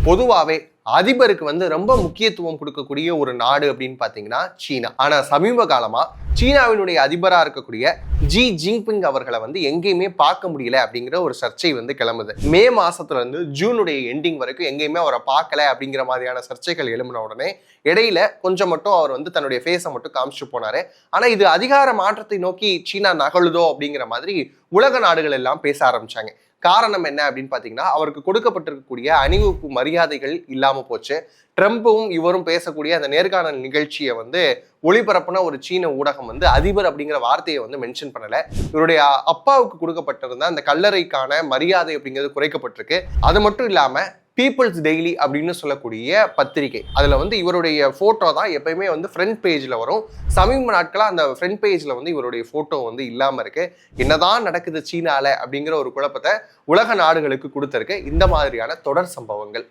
பொதுவாவே அதிபருக்கு வந்து ரொம்ப முக்கியத்துவம் கொடுக்கக்கூடிய ஒரு நாடு அப்படின்னு பாத்தீங்கன்னா சீனா. ஆனா சமீப காலமா சீனாவினுடைய அதிபரா இருக்கக்கூடிய ஜி ஜின்பிங் அவர்களை வந்து எங்கேயுமே பார்க்க முடியல அப்படிங்கிற ஒரு சர்ச்சை வந்து கிளம்புது. மே மாசத்துல இருந்து ஜூனுடைய எண்டிங் வரைக்கும் எங்கேயுமே அவரை பார்க்கல அப்படிங்கிற மாதிரியான சர்ச்சைகள் எழும்பின உடனே இடையில கொஞ்சம் மட்டும் அவர் வந்து தன்னுடைய ஃபேஸை மட்டும் காமிச்சு போனாரு. ஆனா இது அதிகார மாற்றத்தை நோக்கி சீனா நகழுதோ அப்படிங்கிற மாதிரி உலக நாடுகள் எல்லாம் பேச ஆரம்பிச்சாங்க. காரணம் என்ன அப்படின்னு பாத்தீங்கன்னா, அவருக்கு கொடுக்கப்பட்டிருக்கக்கூடிய அணிவகுப்பு மரியாதைகள் இல்லாம போச்சு. ட்ரம்ப்பும் இவரும் பேசக்கூடிய அந்த நேர்காணல் நிகழ்ச்சியை வந்து ஒளிபரப்புன ஒரு சீன ஊடகம் வந்து அதிபர் அப்படிங்கிற வார்த்தையை வந்து மென்ஷன் பண்ணல. இவருடைய அப்பாவுக்கு கொடுக்கப்பட்டிருந்த அந்த கல்லறைக்கான மரியாதை அப்படிங்கிறது குறைக்கப்பட்டிருக்கு. அது மட்டும் இல்லாம பீப்புள்ஸ் டெய்லி அப்படின்னு சொல்லக்கூடிய பத்திரிகை, அதுல வந்து இவருடைய போட்டோ தான் எப்பயுமே வந்து ஃப்ரண்ட் பேஜ்ல வரும். சமீப நாட்களா அந்த ஃப்ரண்ட் பேஜ்ல வந்து இவருடைய போட்டோ வந்து இல்லாம இருக்கு. என்னதான் நடக்குது சீனால அப்படிங்கிற ஒரு குழப்பத்தை உலக நாடுகளுக்கு கொடுத்திருக்கு இந்த மாதிரியான தொடர் சம்பவங்கள்.